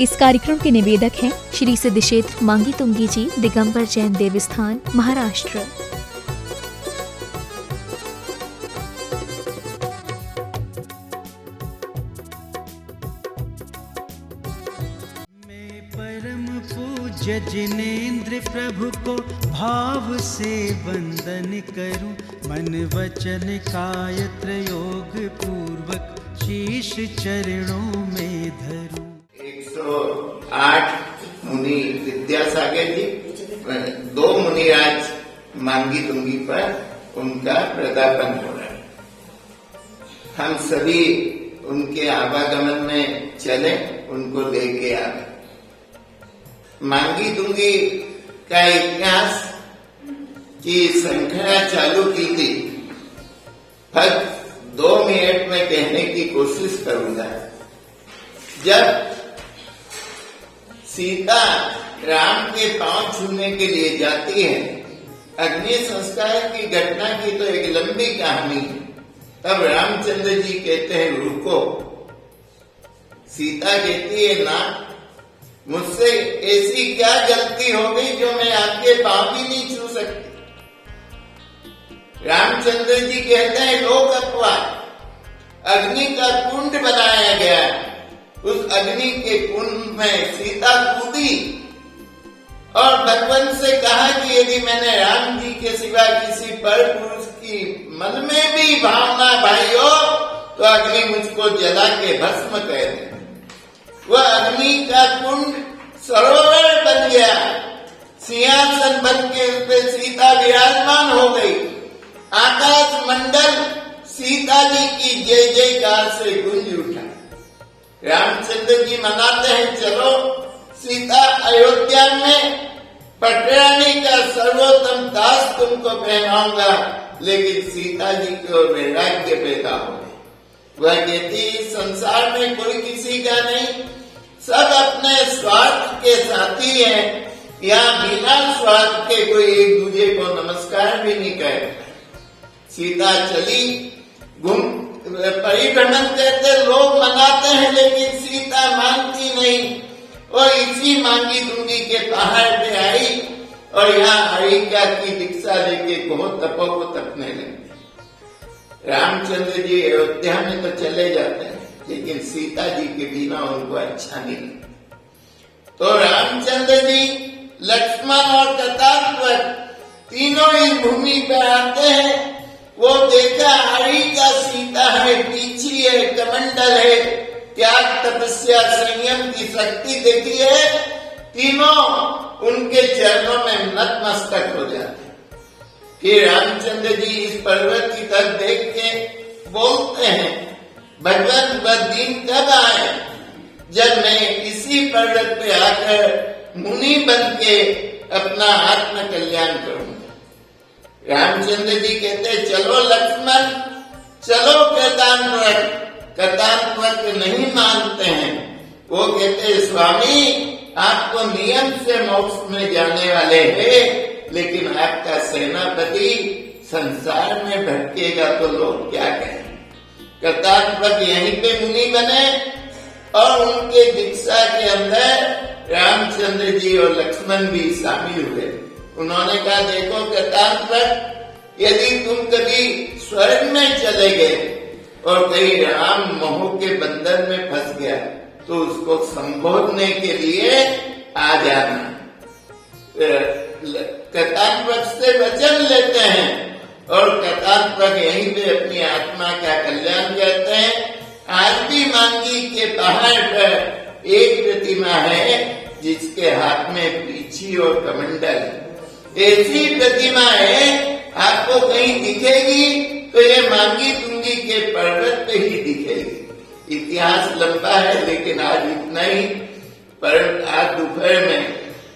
इस कार्यक्रम के निवेदक हैं श्री सिद्ध क्षेत्र मांगी तुंगी जी, दिगंबर जैन देवस्थान, महाराष्ट्र। मैं परम पूज्य जिनेंद्र प्रभु को भाव से वंदन करूं, मन वचन काय त्रयोग पूर्वक शीश चरणों में धरूं। 108 मुनि विद्यासागर जी, 2 मुनि आज मांगी तुंगी पर उनका प्रदापन हो रहा है। हम सभी उनके आवागमन में चले, उनको लेके आए। मांगी तुंगी का इतिहास की श्रृंखला चालू की थी, फक्त 2 मिनट में कहने की कोशिश करूंगा। जब सीता राम के पांव छूने के लिए जाती है, अग्नि संस्कार की घटना की तो एक लंबी कहानी है। तब रामचंद्र जी कहते हैं रुको। सीता कहती है ना, मुझसे ऐसी क्या गलती हो गई जो मैं आपके पांव भी नहीं छू सकती। रामचंद्र जी कहते हैं लोक अपवाद, अग्नि का कुंड बनाया गया, उस अग्नि के कुंड में सीता कूदी और भगवान से कहा कि यदि मैंने राम जी के सिवा किसी पर पुरुष की मन में भी भावना भाई हो तो अग्नि मुझको जला के भस्म कर दे। वह अग्नि का कुंड सरोवर बन गया, सिंहासन बन के उस पर सीता विराजमान हो गई। आकाश मंडल सीता जी की जय जयकार से गूंज उठा। रामचंद्र जी मनाते हैं चलो सीता अयोध्या में पटरानी का सर्वोत्तम ताज तुमको पहनाऊंगा, लेकिन सीता जी को वैराग्य पैदा हो गया। वह कहती संसार में कोई किसी का नहीं, सब अपने स्वार्थ के साथी हैं। यहाँ बिना स्वार्थ के कोई एक दूसरे को नमस्कार भी नहीं करता। सीता चली, घूम परिभ्रमण करते लोग मनाते हैं, लेकिन सीता मानती नहीं। और इसी मांगी तुंगी के पहाड़ पे आई और यहाँ हरिका की दीक्षा लेके बहुत तपों को तपने लगे। रामचंद्र जी अयोध्या में तो चले जाते हैं, लेकिन सीता जी के बिना उनको अच्छा नहीं लगता। तो रामचंद्र जी, लक्ष्मण और कतार तीनों इस भूमि पर आते हैं। वो देखा हरिका सीता है, पीछी है, कमंडल है, त्याग तपस्या संयम की शक्ति देखी है। तीनों उनके चरणों में नतमस्तक हो जाते हैं। फिर रामचंद्र जी इस पर्वत की तरफ देख के बोलते हैं भगवान वह दिन कब आए जब मैं इसी पर्वत पे आकर मुनि बन के अपना आत्म कल्याण करूंगा। रामचंद्र जी कहते चलो लक्ष्मण, चलो कतानवक नहीं मानते हैं। वो कहते स्वामी आप तो नियम से मोक्ष में जाने वाले हैं, लेकिन आपका सेनापति संसार में भटकेगा तो लोग क्या कहें। कतानवक यहीं पे मुनि बने और उनके दीक्षा के अंदर रामचंद्र जी और लक्ष्मण भी शामिल हुए। उन्होंने कहा देखो कतानवक, यदि तुम कभी स्वर्ग में चले गए और कहीं राम मोह के बंधन में फंस गया तो उसको संबोधने के लिए आ जाना। कतानवक से वचन लेते हैं और कतानवक यहीं पे अपनी आत्मा का कल्याण करते हैं। आज भी मांगी के पहाड़ पर एक प्रतिमा है जिसके हाथ में पीछी और कमंडल। ऐसी प्रतिमा है आपको कहीं दिखेगी तो ये मांगी तुंगी के पर्वत पे ही दिखेगी। इतिहास लंबा है, लेकिन आज इतना ही। पर आज दोपहर में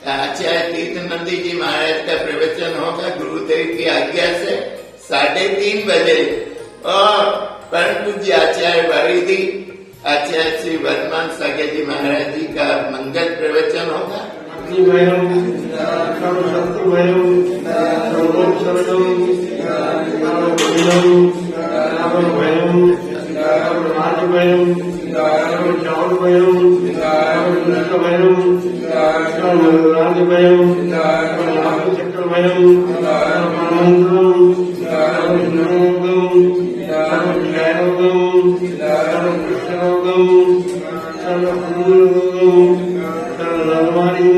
आचार्य तीर्थनंदी जी महाराज का प्रवचन होगा गुरुदेव की आज्ञा से 3:30 बजे, और परम पूज्य आचार्य वारिधि आचार्य श्री वर्धमान सागर जी महाराज जी का मंगल प्रवचन होगा। महादेवयं चक्रमयं सर्वमंगलम सर्वविघ्नोपम सर्वविजयोगम सर्वकृष्णयोगम सर्वपूर्णयोगम सर्वधर्माणि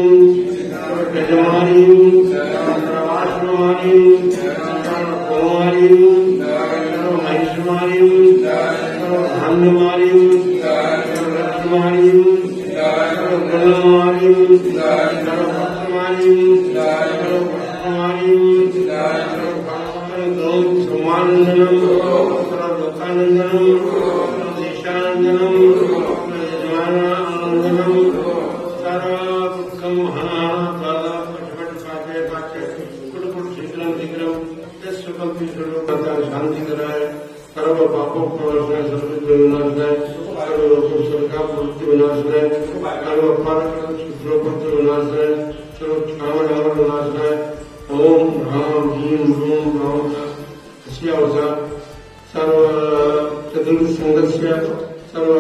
सर्वयजमानि सर्वाश्रमाणि सर्वभौमानि सर्वमहेश्वराणि सर्वधान्यमानि सर्वलक्ष्माणि सर्वगुणमानि सर्वभक्तमानि सर्वपुष्पमानि सर्वसमानन्दनं सर्वलोकानन्दनं सर्वदेशानन्दनं सर्वजमानानन्दनं सर्वदुःखं शांति कराए सर्व पापों को सर्व विनाश कराए सर्व लोगों का प्रवृत्ति विनाश कराए सर्व शुक्रोपत्र विनाश कराए सर्व कामन विनाश कराए ओम ह्राम ह्रीम ह्रूम ह्राम अस्यावसा सर्व चतुर्संगस्य सर्व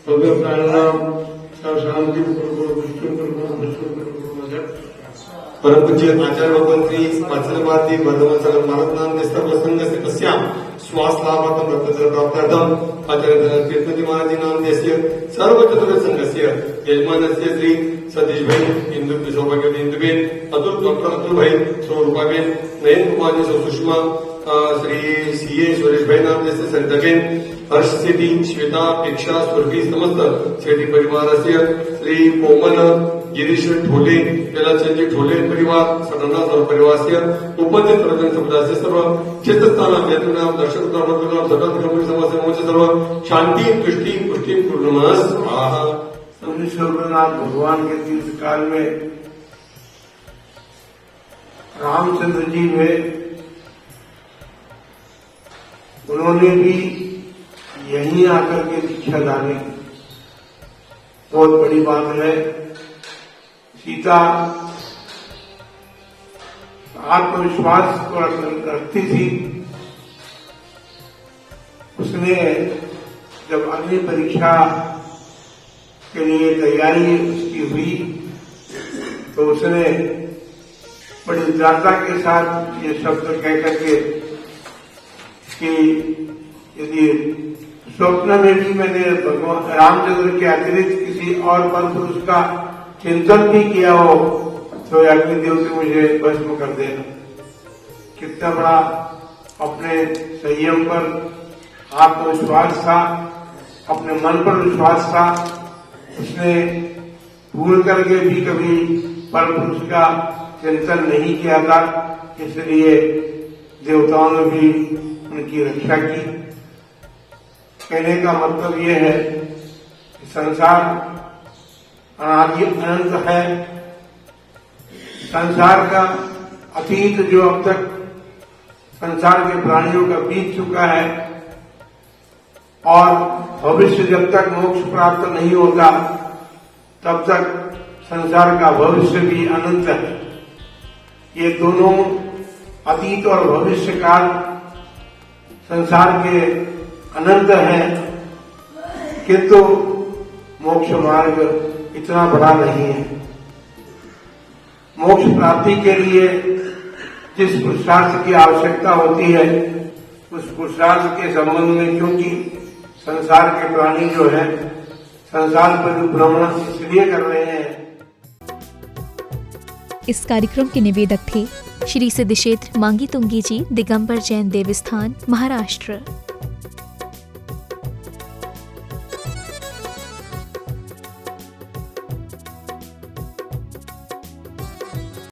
भव्य प्राणायाम सर्व शांति परम पूज्य आचार्य भगवान श्री वात्सल भारती वर्धमान सागर महाराज नाम ने सर्व संघ से पश्याम श्वास लाभार्थम रक्तजल प्राप्तार्थम आचार्य कीर्तनजी महाराज नाम देस्य सर्व चतुर्थ संघस्य यजमानस्य श्री सतीश भाई इंदु सौभाग्यवती इंदुबेन अतुल डॉक्टर अतुल भाई स्वरूपाबेन नयन कुमार जी सुषमा श्री सीए सुरेश भाई नाम देस्य सरिताबेन हर्ष सेठी श्वेता अपेक्षा स्वर्गीय समस्त सेठी परिवारस्य श्री कोमल गिरीश ठोले बेलाचंदी ठोले परिवार सडना सर्व परिवारस्य उपस्थित सर्वजन समुदायाचे सर्व चित्तस्थान यत्नाम दर्शक धर्मनाम सकल धर्म समाज मोक्ष सर्व शांति तुष्टि पुष्टि पूर्णमस स्वाहा। सर्वनाथ भगवान के तीर्थ काल में रामचंद्र जी हुए, उन्होंने भी यहीं आकर के दीक्षा डाली, बहुत बड़ी बात है। सीता आत्मविश्वास को रखती थी, उसने जब अग्नि परीक्षा के लिए तैयारी उसकी हुई तो उसने बड़ी उदारता के साथ ये शब्द कह करके कि यदि स्वप्न में भी मैंने भगवान रामचंद्र के अतिरिक्त किसी और पर पुरुष का चिंतन भी किया हो तो अग्निदेव से मुझे भस्म कर देना। कितना बड़ा अपने संयम पर आत्मविश्वास था, अपने मन पर विश्वास था। उसने भूल करके भी कभी पर पुरुष का चिंतन नहीं किया था, इसलिए देवताओं ने भी उनकी रक्षा की। कहने का मतलब ये है कि संसार अनादि अनंत है। संसार का अतीत जो अब तक संसार के प्राणियों का बीत चुका है और भविष्य जब तक मोक्ष प्राप्त नहीं होगा तब तक संसार का भविष्य भी अनंत है। ये दोनों अतीत और भविष्य काल संसार के अनंत है, किंतु मोक्ष मार्ग इतना बड़ा नहीं है। मोक्ष प्राप्ति के लिए जिस पुरुषार्थ की आवश्यकता होती है उस पुरुषार्थ के संबंध में, क्योंकि संसार के प्राणी जो है संसार पर भ्रमण इसलिए कर रहे हैं। इस कार्यक्रम के निवेदक थे श्री सिद्ध क्षेत्र मांगी तुंगी जी, दिगंबर जैन देवस्थान, महाराष्ट्र।